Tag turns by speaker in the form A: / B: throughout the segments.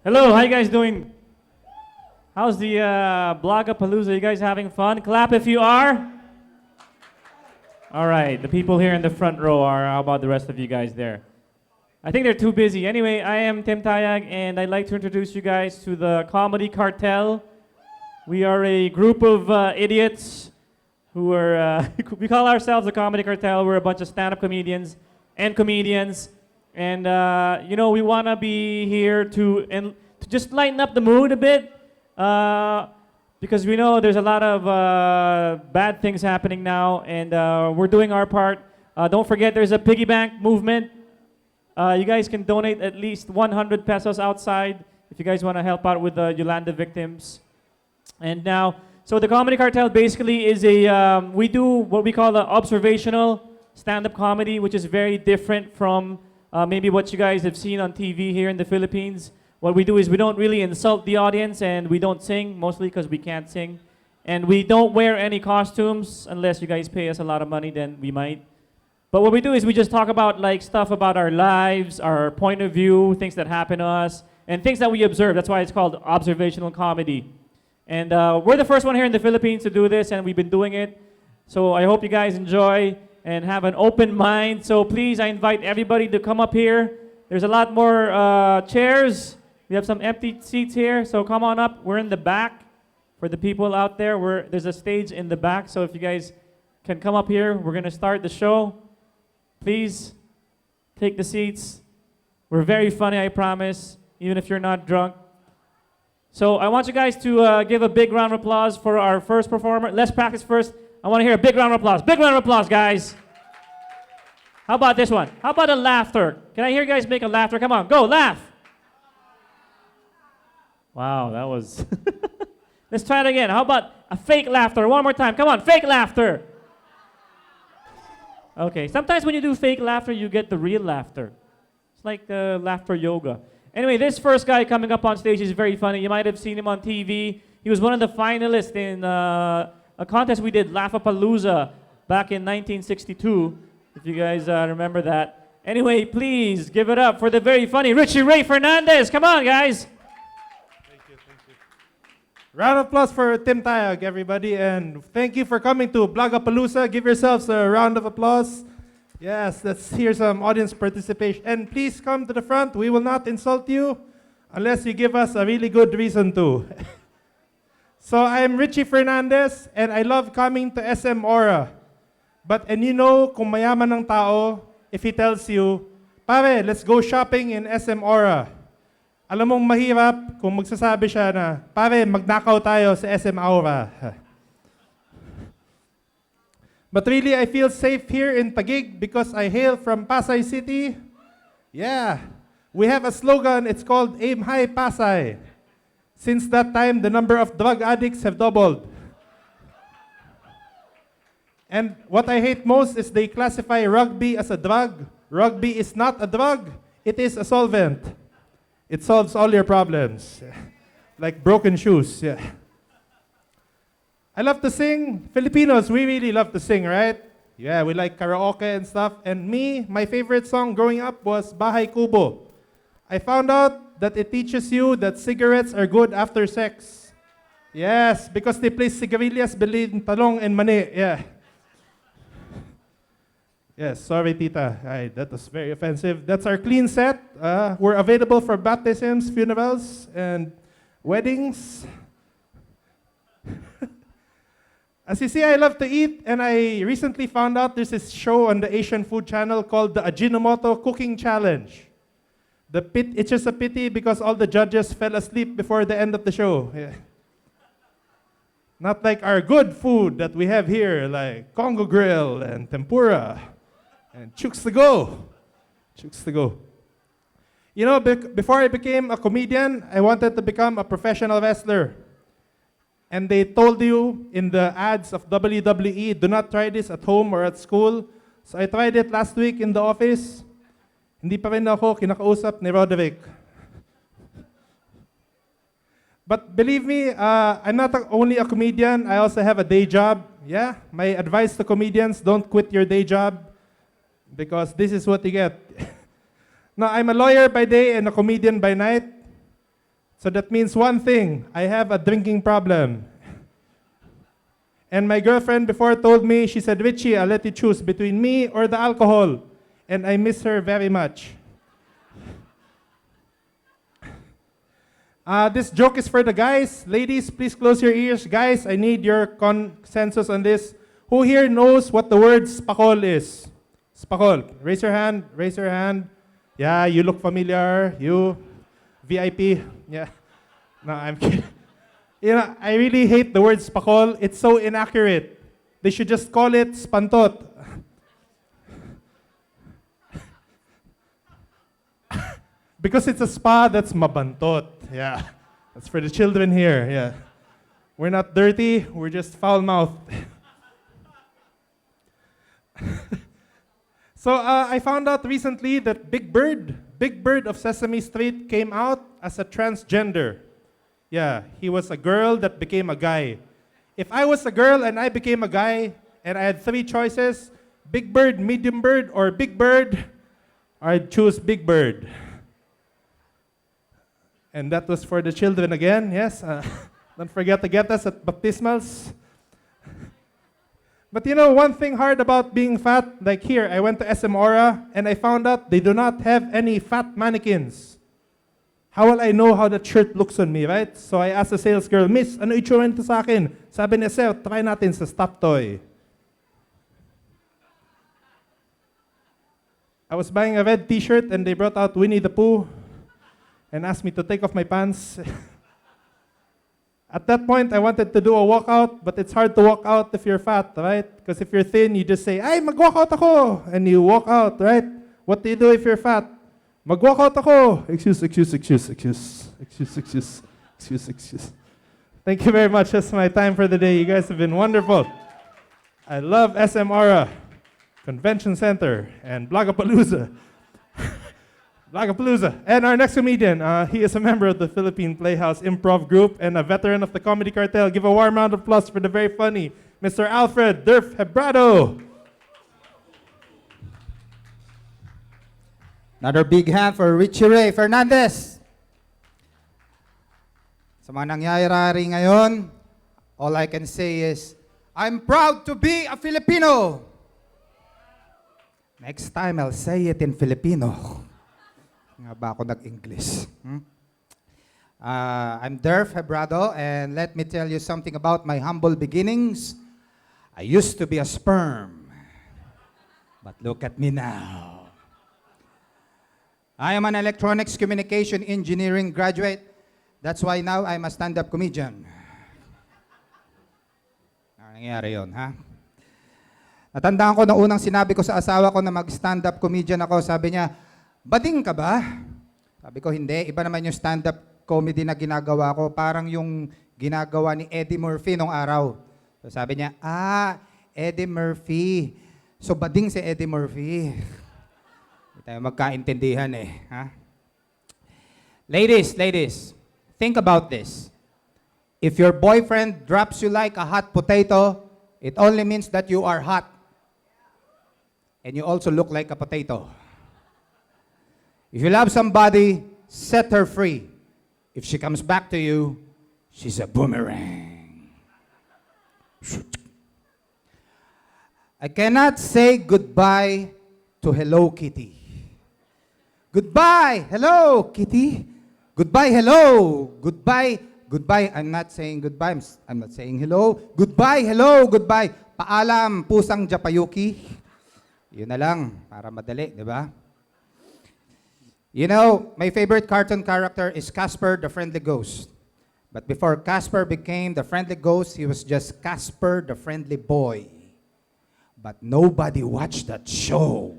A: Hello, how you guys doing? How's the Blogapalooza? You guys having fun? Clap if you are. All right, the people here in the front row are. How about the rest of you guys there? I think they're too busy. Anyway, I am Tayag, and I'd like to introduce you guys to the Comedy Cartel. We are a group of idiots who are, we call ourselves the Comedy Cartel. We're a bunch of stand-up comedians and comedians. And, we want to be here to just lighten up the mood a bit. Because we know there's a lot of bad things happening now, and we're doing our part. Don't forget, there's a piggy bank movement. You guys can donate at least 100 pesos outside if you guys want to help out with the Yolanda victims. And now, so the Comedy Cartel basically is we do what we call an observational stand-up comedy, which is very different from maybe what you guys have seen on TV here in the Philippines. What we do is we don't really insult the audience, and we don't sing, mostly because we can't sing. And we don't wear any costumes unless you guys pay us a lot of money, then we might. But what we do is we just talk about stuff about our lives, our point of view, things that happen to us, and things that we observe. That's why it's called observational comedy. And we're the first one here in the Philippines to do this, and we've been doing it. So I hope you guys enjoy and have an open mind. So please, I invite everybody to come up here. There's a lot more chairs. We have some empty seats here, so come on up. We're in the back. For the people out there, there's a stage in the back, so if you guys can come up here, we're going to start the show. Please take the seats. We're very funny, I promise, even if you're not drunk. So I want you guys to give a big round of applause for our first performer. Let's practice first. I want to hear a big round of applause. Big round of applause, guys. How about this one? How about a laughter? Can I hear you guys make a laughter? Come on, go, laugh. Wow, that was... Let's try it again. How about a fake laughter? One more time. Come on, fake laughter. Okay, sometimes when you do fake laughter, you get the real laughter. It's like laughter yoga. Anyway, this first guy coming up on stage is very funny. You might have seen him on TV. He was one of the finalists in a contest we did, Blogapalooza, back in 1962, if you guys remember that. Anyway, please give it up for the very funny Richie Ray Fernandez. Come on, guys.
B: Round of applause for Tim Tayag, everybody, and thank you for coming to Blogapalooza. Give yourselves a round of applause. Yes, let's hear some audience participation. And please come to the front. We will not insult you unless you give us a really good reason to. So I'm Richie Fernandez, and I love coming to SM Aura. And you know, kung mayaman ng tao, if he tells you, pare, let's go shopping in SM Aura. Alam mong mahirap kung magsasabi siya na, pare, magnakaw tayo sa SM Aura. But really, I feel safe here in Taguig because I hail from Pasay City. Yeah, we have a slogan, it's called Aim High Pasay. Since that time, the number of drug addicts have doubled. And what I hate most is they classify rugby as a drug. Rugby is not a drug, it is a solvent. It solves all your problems, like broken shoes. Yeah. I love to sing. Filipinos, we really love to sing, right? Yeah, we like karaoke and stuff. And me, my favorite song growing up was Bahay Kubo. I found out that it teaches you that cigarettes are good after sex. Yes, because they place sigarilyas, bilin, talong, and mani. Yeah. Yes, sorry, tita. That was very offensive. That's our clean set. We're available for baptisms, funerals, and weddings. As you see, I love to eat, and I recently found out there's this show on the Asian Food Channel called the Ajinomoto Cooking Challenge. It's just a pity because all the judges fell asleep before the end of the show. Yeah. Not like our good food that we have here, like Congo Grill and tempura. And chooks to go. Chooks to go. You know, before I became a comedian, I wanted to become a professional wrestler. And they told you in the ads of WWE, do not try this at home or at school. So I tried it last week in the office. Hindi pa rin ako kinakausap ni Roderick. But believe me, I'm not only a comedian, I also have a day job. Yeah, my advice to comedians, don't quit your day job. Because this is what you get. Now, I'm a lawyer by day and a comedian by night. So that means one thing, I have a drinking problem. And my girlfriend before told me, she said, Richie, I'll let you choose between me or the alcohol. And I miss her very much. This joke is for the guys. Ladies, please close your ears. Guys, I need your consensus on this. Who here knows what the word spakol is? Spakol. Raise your hand. Raise your hand. Yeah, you look familiar. You, VIP. Yeah. No, I'm kidding. You know, I really hate the word spakol. It's so inaccurate. They should just call it spantot. Because it's a spa that's mabantot. Yeah. That's for the children here. Yeah. We're not dirty. We're just foul-mouthed. So I found out recently that Big Bird of Sesame Street came out as a transgender. Yeah, he was a girl that became a guy. If I was a girl and I became a guy and I had 3 choices, Big Bird, Medium Bird, or Big Bird, I'd choose Big Bird. And that was for the children again, yes. Don't forget to get us at baptismals. But you know, one thing hard about being fat, like here, I went to SM Aura and I found out they do not have any fat mannequins. How will I know how that shirt looks on me, right? So I asked the sales girl, Miss, ano itsura nito sa akin? Sabi niya, sir, try natin sa Stop Toy. I was buying a red t-shirt and they brought out Winnie the Pooh and asked me to take off my pants. At that point, I wanted to do a walkout, but it's hard to walk out if you're fat, right? Because if you're thin, you just say, ay, mag-walkout ako! And you walk out, right? What do you do if you're fat? Mag-walkout ako! Excuse. Thank you very much. That's my time for the day. You guys have been wonderful. I love SM Aura, Convention Center, and Blogapalooza. Blogapalooza. And our next comedian, he is a member of the Philippine Playhouse Improv Group and a veteran of the Comedy Cartel. Give a warm round of applause for the very funny Mr. Alfred Durf Hebrado.
C: Another big hand for Richie Ray Fernandez. Sa mga nangyayari ngayon, all I can say is, I'm proud to be a Filipino. Next time, I'll say it in Filipino. Nga ba ako nag-English? I'm Durf Hebrado, and let me tell you something about my humble beginnings. I used to be a sperm, but look at me now. I am an electronics communication engineering graduate. That's why now I'm a stand-up comedian. Ano nangyari yun, ha? Natandaan ko na unang sinabi ko sa asawa ko na mag-stand-up comedian ako, sabi niya, bading ka ba? Sabi ko, hindi. Iba naman yung stand-up comedy na ginagawa ko. Parang yung ginagawa ni Eddie Murphy nung araw. So sabi niya, Eddie Murphy. So bading si Eddie Murphy. Hindi tayo magkaintindihan eh. Ha? Ladies, think about this. If your boyfriend drops you like a hot potato, it only means that you are hot. And you also look like a potato. If you love somebody, set her free. If she comes back to you, she's a boomerang. I cannot say goodbye to Hello Kitty. Goodbye, hello Kitty. Goodbye, hello. Goodbye. I'm not saying goodbye. I'm not saying hello. Goodbye, hello, goodbye. Paalam, pusang Japayuki. Yun na lang, para madali, di ba? You know, my favorite cartoon character is Casper the Friendly Ghost. But before Casper became the friendly ghost, he was just Casper the Friendly Boy. But nobody watched that show.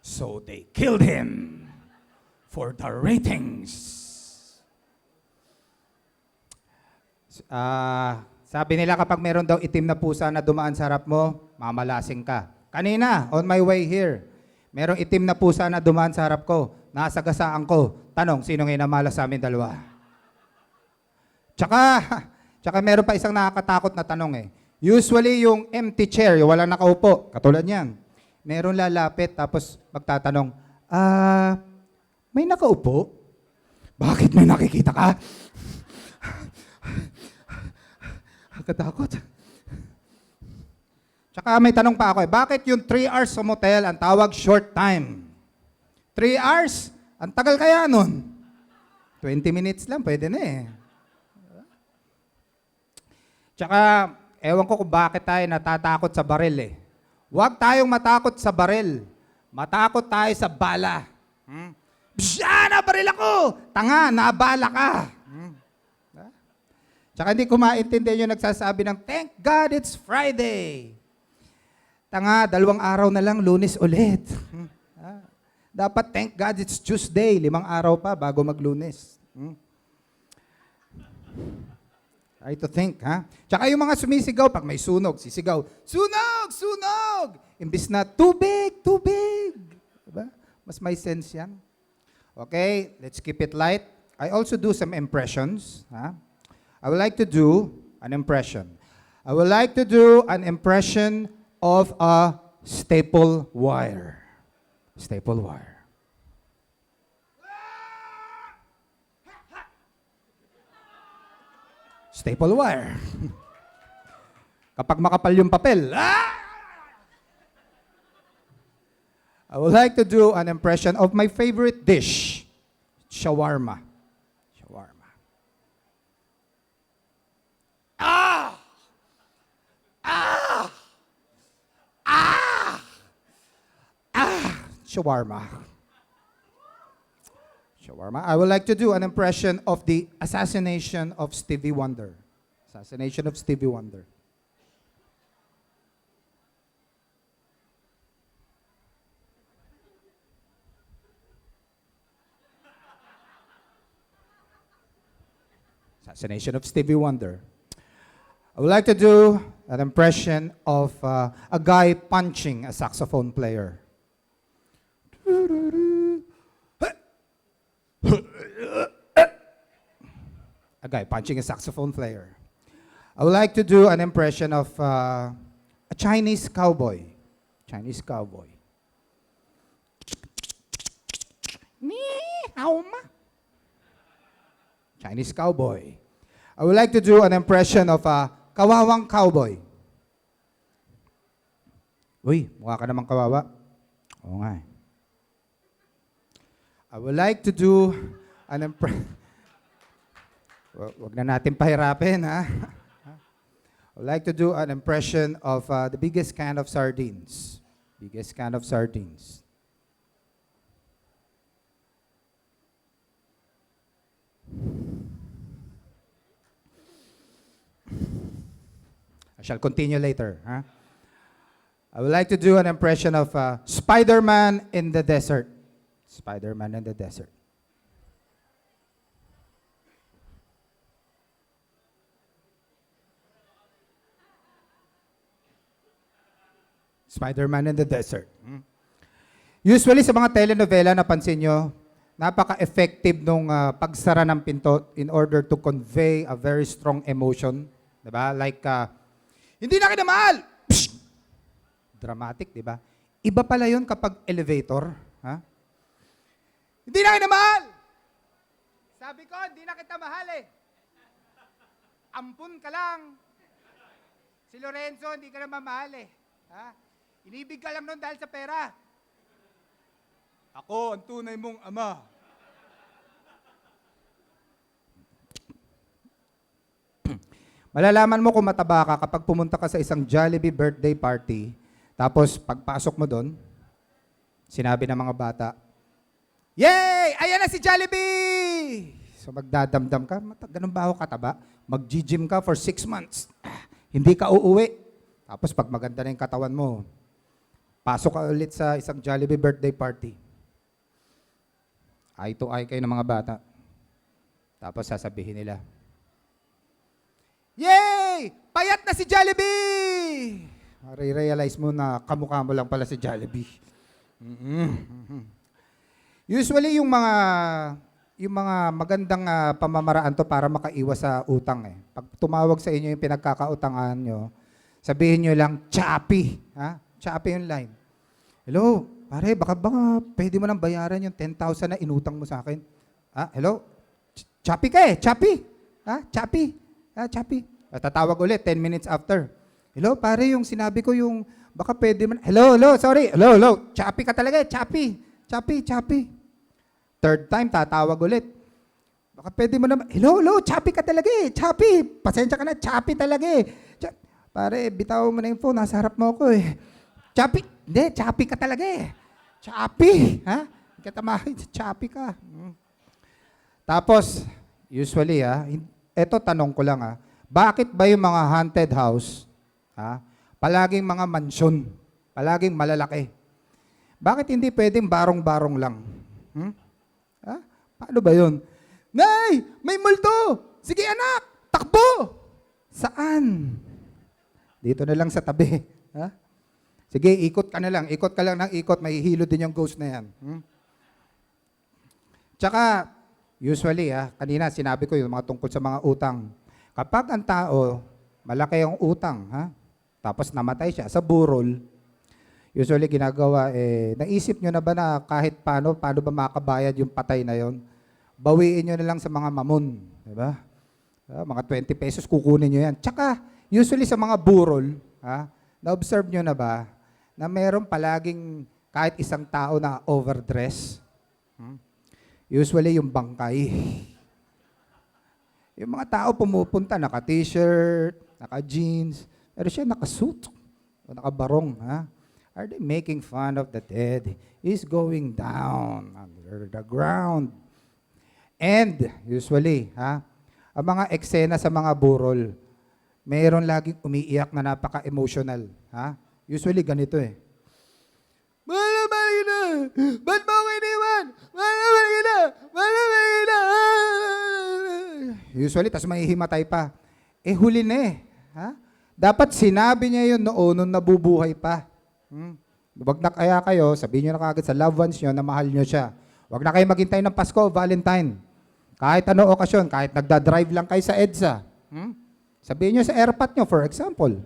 C: So they killed him for the ratings. Sabi nila kapag meron daw itim na pusa na dumaan sa harap mo, mamalasing ka. Kanina, on my way here, merong itim na pusa na dumaan sa harap ko. Nasagasaan ko. Tanong, sino ngayon namala sa amin dalawa? Tsaka meron pa isang nakakatakot na tanong eh. Usually yung empty chair, yung walang nakaupo, katulad niyan. Meron lalapit tapos magtatanong, may nakaupo? Bakit may nakikita ka? Katakot. Tsaka may tanong pa ako bakit yung 3 hours sa motel ang tawag short time? 3 hours? Ang tagal kaya nun? 20 minutes lang, pwede na eh. Tsaka, ewan ko kung bakit tayo natatakot sa baril eh. Huwag tayong matakot sa baril. Matakot tayo sa bala. Nabaril ako! Tanga, nabala ka! Tsaka hindi ko maintindihan yung nagsasabi ng, thank God it's Friday. Tanga, 2 araw na lang, Lunes ulit. Dapat thank God it's Tuesday, 5 araw pa bago mag-Lunes. Try to think, ha? Tsaka yung mga sumisigaw, pag may sunog, sisigaw, sunog! Sunog! Imbis na, tubig! Tubig! Diba? Mas may sense yan. Okay, let's keep it light. I also do some impressions, ha? I would like to do an impression. I would like to do an impression of a staple wire. Staple wire. Staple wire. Kapag makapal yung papel. I would like to do an impression of my favorite dish, shawarma. Shawarma. Shawarma. Shawarma. I would like to do an impression of the assassination of Stevie Wonder. Assassination of Stevie Wonder. Assassination of Stevie Wonder. I would like to do an impression of a guy punching a saxophone player. A guy punching a saxophone player. I would like to do an impression of a Chinese cowboy. Chinese cowboy. Chinese cowboy. I would like to do an impression of a kawawang cowboy. Uy, mukha ka namang kawawa. Oo nga eh. I would like to do an impression. Wag na natin pahirapin, ha? I would like to do an impression of the biggest can of sardines. Biggest can of sardines. I shall continue later, huh? I would like to do an impression of Spider-Man in the desert. Spider-Man in the desert. Spider-Man in the desert. Usually sa mga telenovela, napansin nyo, napaka-effective nung pagsara ng pinto in order to convey a very strong emotion. Diba? Like, hindi na kita mahal! Psst! Dramatic, diba? Iba pala yun kapag elevator. Ha? Hindi na kita mahal! Sabi ko, hindi na kita mahal eh. Ampun ka lang. Si Lorenzo, hindi ka naman mahal eh. Ha? Inibig ka lang nun dahil sa pera. Ako ang tunay mong ama. Malalaman mo kung mataba ka kapag pumunta ka sa isang Jollibee birthday party, tapos pagpasok mo doon, sinabi ng mga bata, "Yay! Ayan na si Jollibee!" So magdadamdam ka, ganun ba ako kataba? Mag-gym ka for 6 months. Hindi ka uuwi. Tapos pag maganda na yung katawan mo, pasok ka ulit sa isang Jollibee birthday party. Eye to eye kayo ng mga bata. Tapos sasabihin nila, "Yay! Payat na si Jollibee!" Re-realize mo na kamukha mo lang pala si Jollibee. Usually yung mga magandang pamamaraan to para makaiwas sa utang eh. Pag tumawag sa inyo yung pinagkakautangan nyo, sabihin nyo lang, "Chappy." Ha? Chappy yung line. "Hello, pare, baka pwede mo nang bayaran yung 10,000 na inutang mo sa akin." "Ah, hello? Chappy ka eh, chappy. Ha? Chappy. Ha? Chappy. Tatawag ulit, 10 minutes after. Hello, pare, yung sinabi ko yung, baka pwede man. Hello, sorry. Hello. Chappy ka talaga eh, chappy. Chappy. Third time, tatawag ulit. Baka pwede mo naman. Hello, chappy ka talaga eh, chappy. Pasensya ka na, chappy talaga eh. Pare, bitaw mo na yung phone, nasa harap mo ako eh. Chappy. Hindi, chappy ka talaga eh. Chappy. Ha? Katamahin, chappy ka. Tapos, usually eto tanong ko lang bakit ba yung mga haunted house, palaging mga mansyon, palaging malalaki? Bakit hindi pwedeng barong-barong lang? Paano ba yun? Nay, may multo! Sige anak, takbo! Saan? Dito na lang sa tabi. Sige, ikot ka na lang. Ikot ka lang ng ikot, mahihilo din yung ghost na yan. Tsaka, usually, kanina sinabi ko yung mga tungkol sa mga utang. Kapag ang tao, malaki ang utang, tapos namatay siya sa burol, usually ginagawa, naisip nyo na ba na kahit paano ba makabayad yung patay na yon? Bawiin nyo na lang sa mga mamon. Diba? Mga 20 pesos kukunin nyo yan. Tsaka, usually sa mga burol, na-observe nyo na ba na meron palaging kahit isang tao na overdress? Usually yung bangkay. Yung mga tao pumupunta, naka-t-shirt, naka-jeans, pero siya naka-suit, o naka-barong. Are they making fun of the dead? He's going down under the ground. And usually, ang mga eksena sa mga burol, mayroon laging umiiyak na napaka-emotional. Usually ganito eh. Malabay na! Ba't mo ako iniwan? Malabay na! Malabay na! Usually, tas mahihimatay pa. Huli na eh. Dapat sinabi niya yun noon nung nabubuhay pa. Wag na kaya kayo, sabihin nyo na kagad sa loved ones nyo na mahal nyo siya. Wag na kayo maghintay ng Pasko, Valentine. Kahit ano okasyon, kahit nagda-drive lang kayo sa EDSA. Sabihin nyo sa airpot nyo, for example.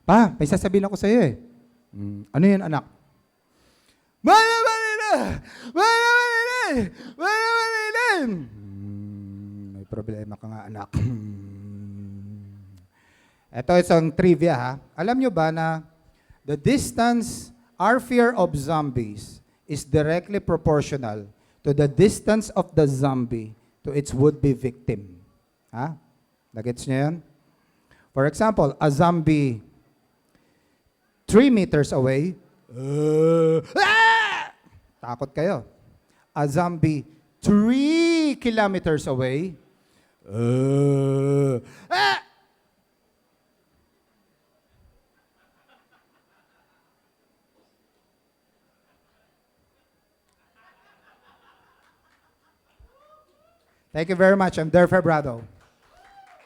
C: Pa, may sasabihin ako sa iyo eh. Ano yun, anak? May problema ka nga, anak. Ito isang trivia Alam nyo ba na the distance, our fear of zombies is directly proportional to the distance of the zombie to its would-be victim. Nagets nyo yun? For example, a zombie 3 meters away, takot kayo. A zombie 3 kilometers away, Thank you very much. I'm there, Febrado.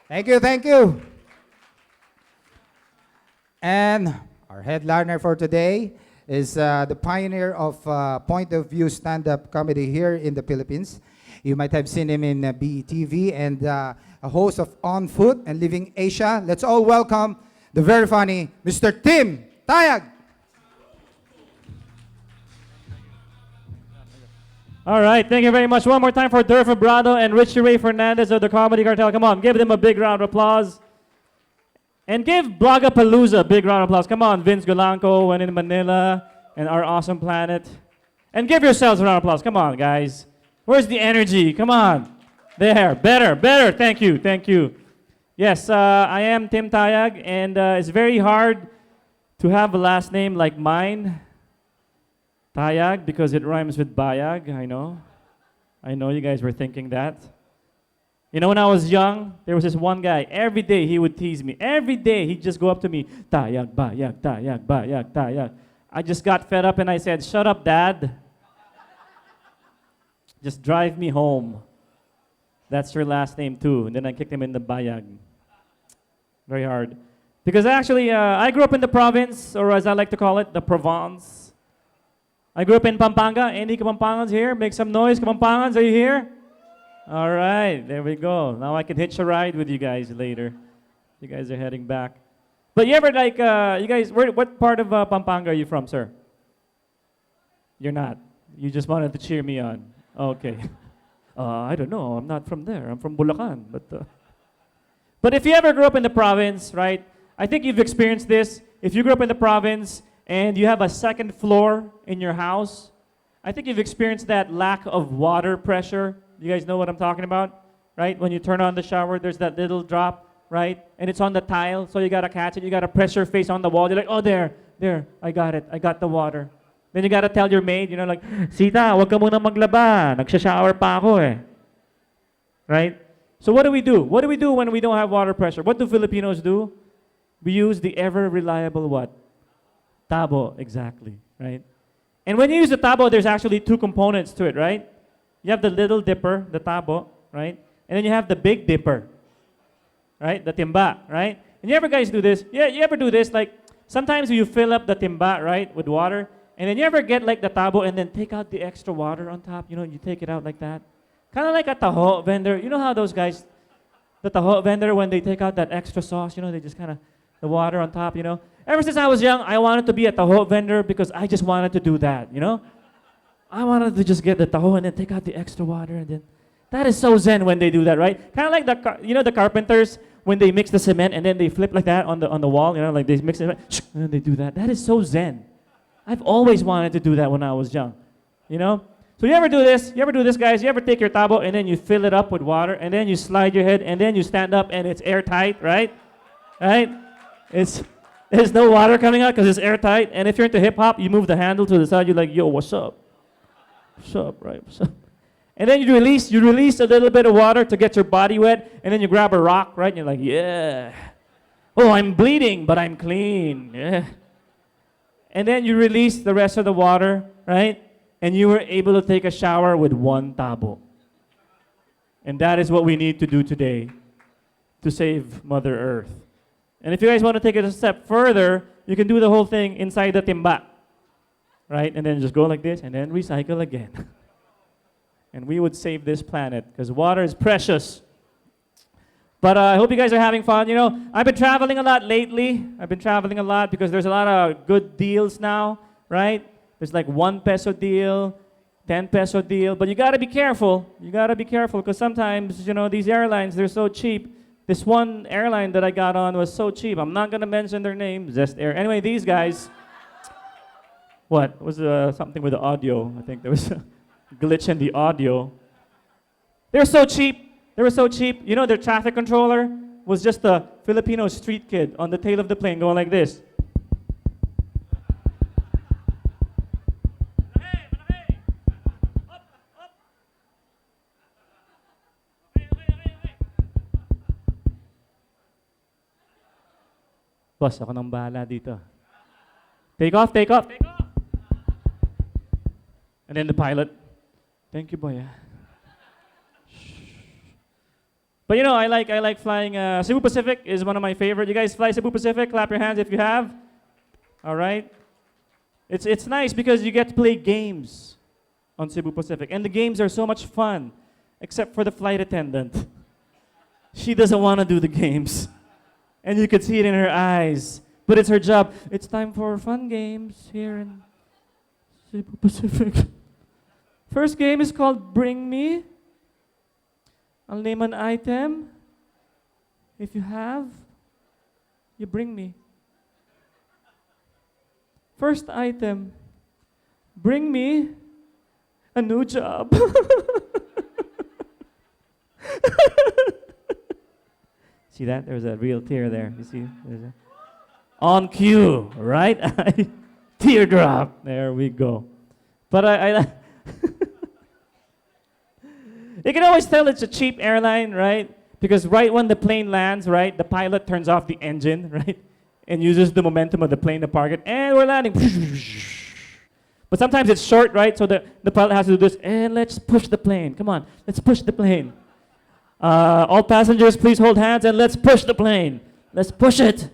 C: Thank you. And our headliner for today is the pioneer of point of view stand-up comedy here in the Philippines. You might have seen him in BETV and a host of On Foot and Living Asia. Let's all welcome the very funny Mr. Tim Tayag.
A: All right, thank you very much. One more time for Durf Vibrato and Richie Ray Fernandez of the Comedy Cartel. Come on, give them a big round of applause. And give Blogapalooza a big round of applause. Come on, Vince Golanco, when in Manila, and our awesome planet. And give yourselves a round of applause. Come on, guys. Where's the energy? Come on. There, better. Thank you. Yes, I am Tim Tayag, and it's very hard to have a last name like mine. Tayag, because it rhymes with bayag, I know. I know you guys were thinking that. You know, when I was young, there was this one guy, every day he would tease me. Every day he'd just go up to me, Tayag, bayag, Tayag, bayag, Tayag. I just got fed up and I said, shut up, Dad. Just drive me home. That's your last name too. And then I kicked him in the bayag. Very hard. Because actually, I grew up in the province, or as I like to call it, the Provence. I grew up in Pampanga. Any Kapampangans here? Make some noise, Kapampangans. Are you here? All right, there we go. Now I can hitch a ride with you guys later. You guys are heading back. But you ever like, you guys, what part of Pampanga are you from, sir? You're not. You just wanted to cheer me on. Okay. I don't know. I'm not from there. I'm from Bulacan. But if you ever grew up in the province, right? I think you've experienced this. If you grew up in the province and you have a second floor in your house, I think you've experienced that lack of water pressure. You guys know what I'm talking about, right? When you turn on the shower, there's that little drop, right? And it's on the tile, so you gotta catch it. You gotta press your face on the wall. You're like, oh, there, I got it. I got the water. Then you gotta tell your maid, like, Sita, wag ka muna maglaba. Nagsha-shower pa ako eh. Right? So what do we do? What do we do when we don't have water pressure? What do Filipinos do? We use the ever-reliable what? Tabo, exactly, right? And when you use the tabo, there's actually two components to it, right? You have the little dipper, the tabo, right? And then you have the big dipper, right? The timba, right? And you ever guys do this? Yeah, you ever do this? Like, sometimes you fill up the timba, right, with water, and then you ever get like the tabo and then take out the extra water on top? You take it out like that. Kind of like a taho vendor. You know how those guys, the taho vendor, when they take out that extra sauce, they just kind of, the water on top, Ever since I was young, I wanted to be a taho vendor because I just wanted to do that, I wanted to just get the taho and then take out the extra water and then, that is so zen when they do that, right? Kind of like the carpenters, when they mix the cement and then they flip like that on the wall, like they mix it, and then they do that. That is so zen. I've always wanted to do that when I was young, So you ever do this? You ever do this, guys? You ever take your tabo and then you fill it up with water and then you slide your head and then you stand up and it's airtight, right? Right? There's no water coming out because it's airtight. And if you're into hip hop, you move the handle to the side. You're like, yo, what's up? What's up, right? What's up? And then you release a little bit of water to get your body wet, and then you grab a rock, right? And you're like, yeah. Oh, I'm bleeding, but I'm clean. Yeah. And then you release the rest of the water, right? And you were able to take a shower with one tabo. And that is what we need to do today to save Mother Earth. And if you guys want to take it a step further, you can do the whole thing inside the timba, right? And then just go like this and then recycle again. And we would save this planet because water is precious. But I hope you guys are having fun. I've been traveling a lot lately. I've been traveling a lot because there's a lot of good deals now, right? There's like 1 peso deal, 10 peso deal. But you got to be careful. You got to be careful because sometimes, these airlines, they're so cheap. This one airline that I got on was so cheap. I'm not going to mention their name, Zest Air. Anyway, these guys, what? Was something with the audio. I think there was a glitch in the audio. They're so cheap. They were so cheap. Their traffic controller was just a Filipino street kid on the tail of the plane going like this. Boss, ako nang bahala dito. Take off, take off, take off. And then the pilot, thank you, boy. But I like flying. Cebu Pacific is one of my favorite. You guys fly Cebu Pacific? Clap your hands if you have. All right. It's nice because you get to play games on Cebu Pacific, and the games are so much fun, except for the flight attendant. She doesn't want to do the games, and you could see it in her eyes. But it's her job. It's time for fun games here in Cebu Pacific. First game is called Bring Me. I'll name an item. If you have, you bring me. First item, bring me a new job. See that? There's a real tear there. You see? On cue, right? Teardrop. There we go. But I you can always tell it's a cheap airline, right? Because right when the plane lands, right, the pilot turns off the engine, right? And uses the momentum of the plane to park it, and we're landing. But sometimes it's short, right? So the pilot has to do this, and let's push the plane. Come on, let's push the plane. All passengers, please hold hands, and let's push the plane. Let's push it.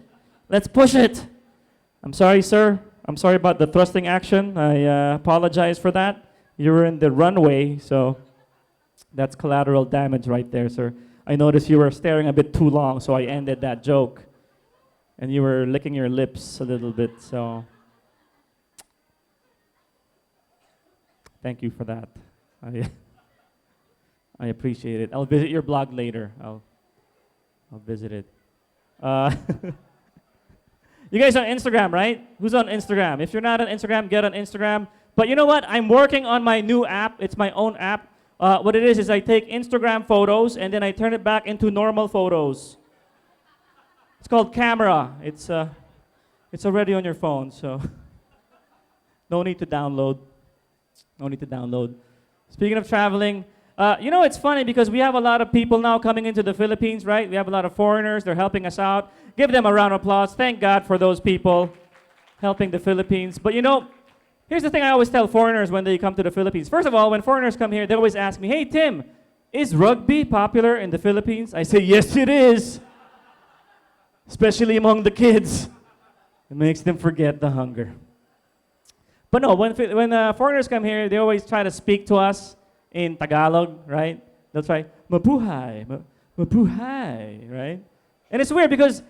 A: Let's push it. I'm sorry, sir. I'm sorry about the thrusting action. I apologize for that. You were in the runway, so that's collateral damage right there, sir. I noticed you were staring a bit too long, so I ended that joke. And you were licking your lips a little bit, so. Thank you for that. I appreciate it. I'll visit your blog later. I'll visit it. You guys on Instagram, right? Who's on Instagram? If you're not on Instagram, get on Instagram. But you know what? I'm working on my new app. It's my own app. What it is I take Instagram photos and then I turn it back into normal photos. It's called Camera. It's already on your phone, so no need to download. No need to download. Speaking of traveling, it's funny because we have a lot of people now coming into the Philippines, right? We have a lot of foreigners. They're helping us out. Give them a round of applause. Thank God for those people helping the Philippines. But here's the thing I always tell foreigners when they come to the Philippines. First of all, when foreigners come here, they always ask me, "Hey, Tim, is rugby popular in the Philippines?" I say, "Yes, it is." Especially among the kids. It makes them forget the hunger. But no, when foreigners come here, they always try to speak to us in Tagalog, right? They'll try, "Mabuhay, mabuhay," right? And it's weird because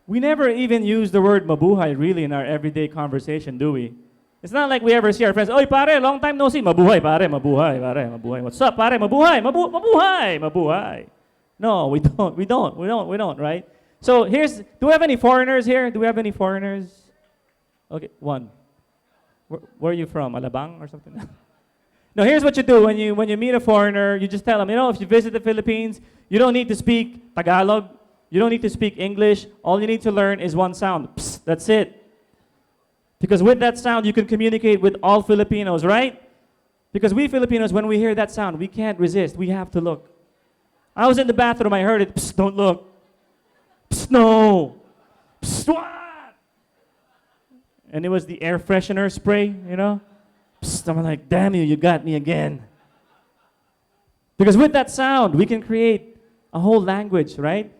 A: we never even use the word mabuhay really in our everyday conversation, do we? It's not like we ever see our friends, "Oy, pare, long time no see. Mabuhay, pare, mabuhay, pare, mabuhay. What's up, pare? Mabuhay, mabuhay, mabuhay." No, we don't, right? So do we have any foreigners here? Do we have any foreigners? Okay, one. Where are you from? Alabang or something? No, here's what you do when you meet a foreigner. You just tell them, if you visit the Philippines, you don't need to speak Tagalog. You don't need to speak English. All you need to learn is one sound. Psst, that's it. Because with that sound, you can communicate with all Filipinos, right? Because we Filipinos, when we hear that sound, we can't resist. We have to look. I was in the bathroom. I heard it. Psst, don't look. Psst, no. Psst, what? And it was the air freshener spray, Psst, I'm like, damn you got me again. Because with that sound, we can create a whole language, right?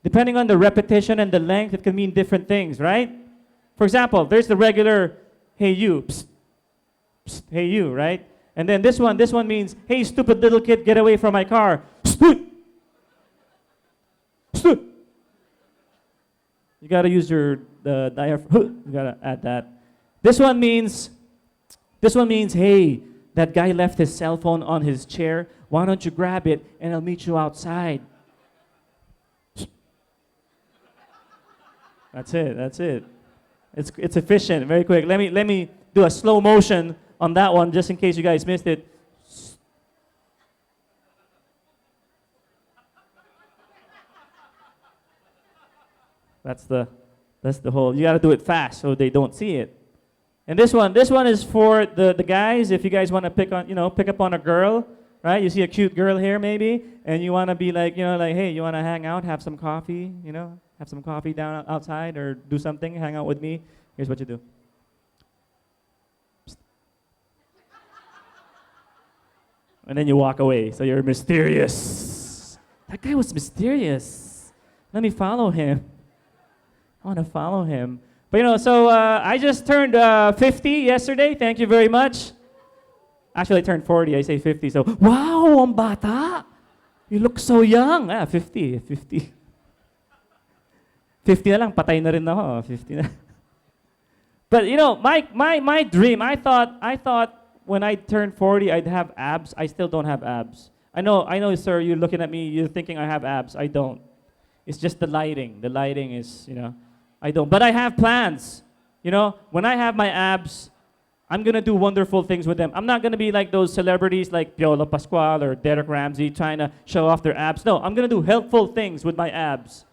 A: Depending on the repetition and the length, it can mean different things, right? For example, there's the regular, "Hey you," psst, psst, "Hey you," right? And then this one means, "Hey stupid little kid, get away from my car." Stoot. Stoot. You gotta use the diaphragm. You gotta add that. This one means, "Hey, that guy left his cell phone on his chair. Why don't you grab it and I'll meet you outside?" That's it. It's efficient, very quick. Let me do a slow motion on that one just in case you guys missed it. That's the whole. You got to do it fast so they don't see it. And this one is for the guys. If you guys want to pick up on a girl, right? You see a cute girl here maybe, and you want to be like, hey, you want to hang out, have some coffee, have some coffee down outside or do something, hang out with me. Here's what you do. Psst. And then you walk away. So you're mysterious. That guy was mysterious. Let me follow him. I want to follow him. But I just turned 50 yesterday. Thank you very much. Actually, I turned 40. I say 50. So, wow, ang bata. You look so young. 50. 50 na lang, patay na rin ako. 50 na. But my dream, I thought when I turned 40 I'd have abs. I still don't have abs. I know, sir, you're looking at me, you're thinking I have abs. I don't. It's just the lighting. The lighting is, I don't. But I have plans. When I have my abs, I'm going to do wonderful things with them. I'm not going to be like those celebrities like Piolo Pascual or Derek Ramsey trying to show off their abs. No, I'm going to do helpful things with my abs.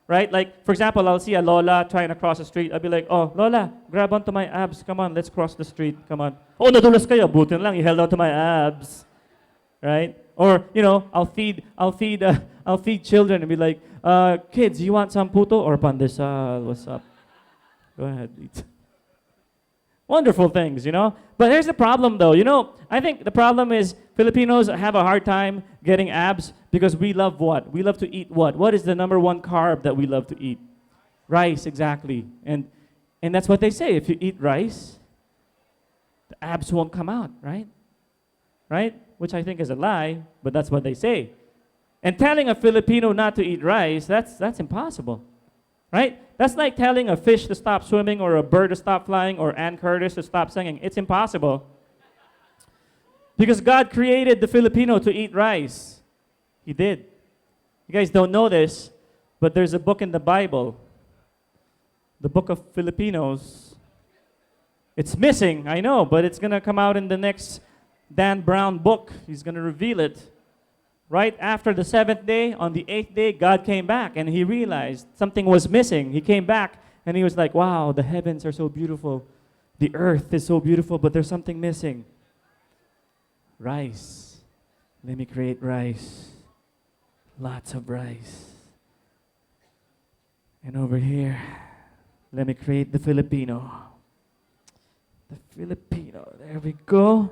A: Right? Like, for example, I'll see a Lola trying to cross the street. I'll be like, "Oh, Lola, grab onto my abs. Come on, let's cross the street. Come on." "Oh, nadulas kayo. Buti na lang, you held onto my abs." Right? Or, I'll feed children and be like, "Kids, you want some puto or pandesal? What's up? Go ahead, eat." Wonderful things, But here's the problem, though. I think the problem is Filipinos have a hard time getting abs because we love what? We love to eat what? What is the number one carb that we love to eat? Rice, exactly. And that's what they say. If you eat rice, the abs won't come out, right? Right? Which I think is a lie, but that's what they say. And telling a Filipino not to eat rice, that's impossible. Right? That's like telling a fish to stop swimming or a bird to stop flying or Ann Curtis to stop singing. It's impossible. Because God created the Filipino to eat rice. He did. You guys don't know this, but there's a book in the Bible, the book of Filipinos. It's missing, I know, but it's going to come out in the next Dan Brown book. He's going to reveal it. Right after the 7th day, on the 8th day, God came back and he realized something was missing. He came back and he was like, wow, the heavens are so beautiful. The earth is so beautiful, but there's something missing. Rice. Let me create rice. Lots of rice. And over here, let me create the Filipino. The Filipino. There we go.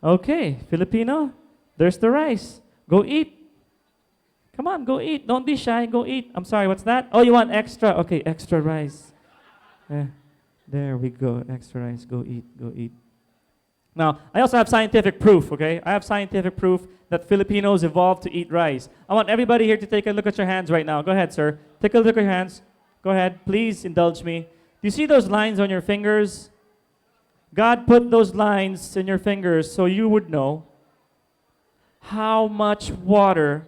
A: Okay, Filipino, there's the rice. Go eat. Come on, go eat. Don't be shy. Go eat. I'm sorry, what's that? Oh, you want extra? Okay, extra rice. There we go. Extra rice. Go eat. Go eat. Now, I also have scientific proof, okay? I have scientific proof that Filipinos evolved to eat rice. I want everybody here to take a look at your hands right now. Go ahead, sir. Take a look at your hands. Go ahead. Please indulge me. Do you see those lines on your fingers? God put those lines in your fingers so you would know how much water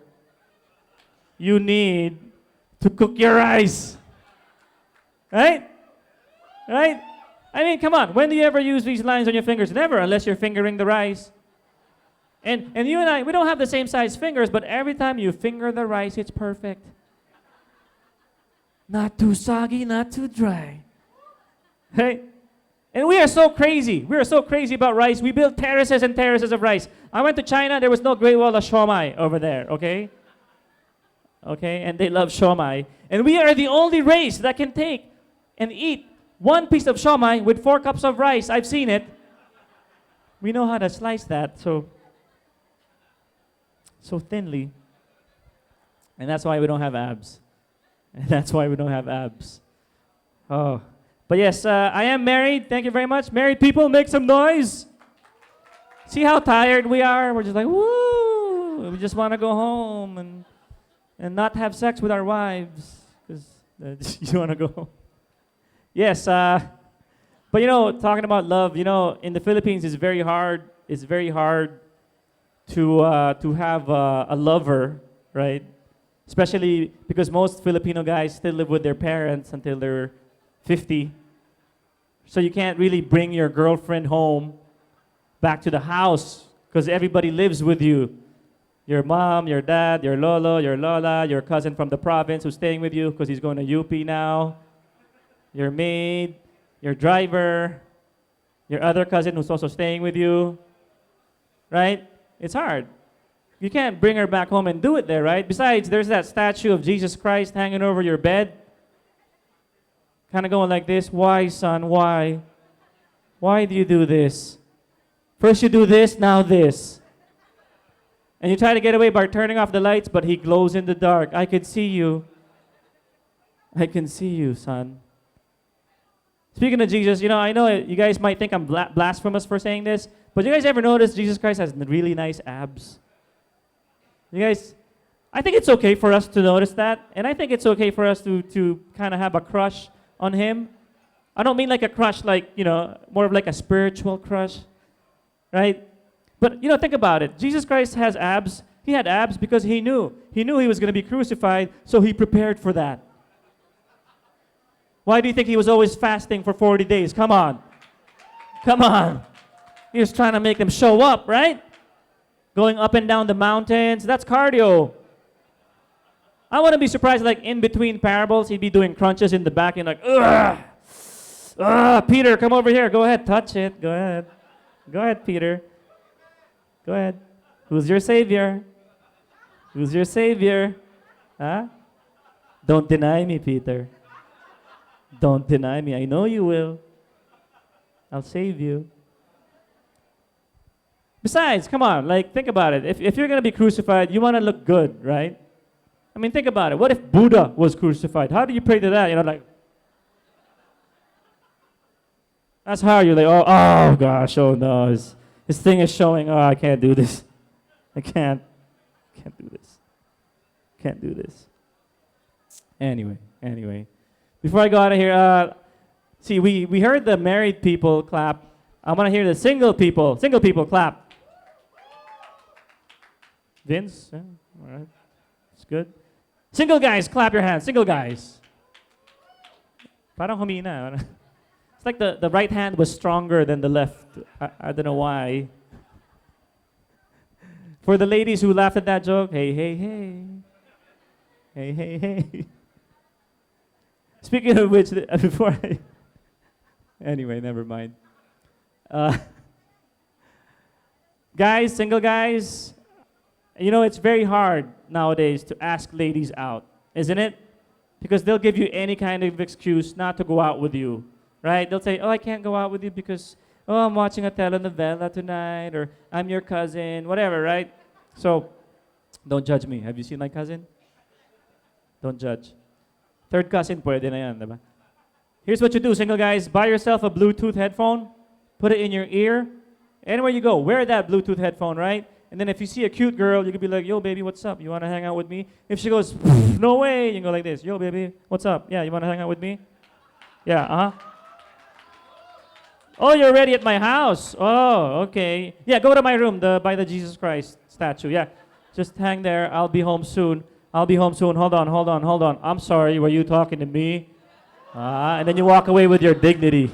A: you need to cook your rice. Right? Right? I mean, come on. When do you ever use these lines on your fingers? Never, unless you're fingering the rice. And you and I, we don't have the same size fingers, but every time you finger the rice, it's perfect. Not too soggy, not too dry. Right? And we are so crazy. We are so crazy about rice. We build terraces and terraces of rice. I went to China. There was no Great Wall of Siomai over there, okay? Okay, and they love siomai. And we are the only race that can take and eat one piece of siomai with 4 cups of rice. I've seen it. We know how to slice that so thinly. And that's why we don't have abs. And that's why we don't have abs. Oh. But yes, I am married. Thank you very much. Married people, make some noise. See how tired we are? We're just like, woo! We just want to go home and not have sex with our wives. Because you want to go home. Yes, but you know, talking about love, you know, in the Philippines, it's very hard. It's very hard to have a lover, right? Especially because most Filipino guys still live with their parents until they're 50. So you can't really bring your girlfriend home back to the house because everybody lives with you. Your mom, your dad, your lolo, your lola, your cousin from the province who's staying with you because he's going to UP now, your maid, your driver, your other cousin who's also staying with you, right? It's hard. You can't bring her back home and do it there, right? Besides, there's that statue of Jesus Christ hanging over your bed. Kind of going like this. Why, son? Why? Why do you do this? First you do this, now this. And you try to get away by turning off the lights, but he glows in the dark. I can see you. I can see you, son. Speaking of Jesus, you know, I know you guys might think I'm blasphemous for saying this, but you guys ever notice Jesus Christ has really nice abs? You guys, I think it's okay for us to notice that, and I think it's okay for us to kind of have a crush on him. I don't mean like a crush like, you know, more of like a spiritual crush, right? But, you know, think about it. Jesus Christ has abs. He had abs because he knew. He knew he was going to be crucified, so he prepared for that. Why do you think he was always fasting for 40 days? Come on. Come on. He was trying to make them show up, right? Going up and down the mountains. That's cardio. I wouldn't be surprised, like, in between parables, he'd be doing crunches in the back and like, ugh! Peter, come over here. Go ahead, touch it. Go ahead. Go ahead, Peter. Go ahead. Who's your savior? Who's your savior? Huh? Don't deny me, Peter. Don't deny me. I know you will. I'll save you. Besides, come on, like, think about it. If you're going to be crucified, you want to look good, right? I mean, think about it. What if Buddha was crucified? How do you pray to that? You know, like, that's how you're like, oh gosh, oh no, his thing is showing, oh, I can't do this. I can't do this. Can't do this. Anyway. Before I go out of here, see, we heard the married people clap. I want to hear the single people clap. Vince? Yeah, all right. It's good. Single guys, clap your hands. Single guys. Parang humina. It's like the right hand was stronger than the left. I don't know why. For the ladies who laughed at that joke, hey, hey, hey. Hey, hey, hey. Speaking of which, before I... Anyway, never mind. Guys, single guys, you know, it's very hard nowadays to ask ladies out, isn't it? Because they'll give you any kind of excuse not to go out with you, right? They'll say, oh, I can't go out with you because, oh, I'm watching a telenovela tonight, or I'm your cousin, whatever, right? So, don't judge me. Have you seen my cousin? Don't judge. Third cousin, pwede na yan, diba? Here's what you do, single guys. Buy yourself a Bluetooth headphone. Put it in your ear. Anywhere you go, wear that Bluetooth headphone, right? And then if you see a cute girl, you could be like, yo, baby, what's up? You want to hang out with me? If she goes, no way, you can go like this. Yo, baby, what's up? Yeah, you want to hang out with me? Yeah, uh-huh. Oh, you're already at my house. Oh, okay. Yeah, go to my room by the Jesus Christ statue. Yeah, just hang there. I'll be home soon. I'll be home soon. Hold on. I'm sorry. Were you talking to me? And then you walk away with your dignity.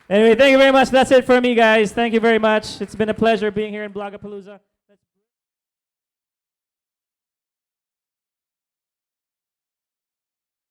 A: Anyway, thank you very much. That's it for me, guys. Thank you very much. It's been a pleasure being here in Blogapalooza.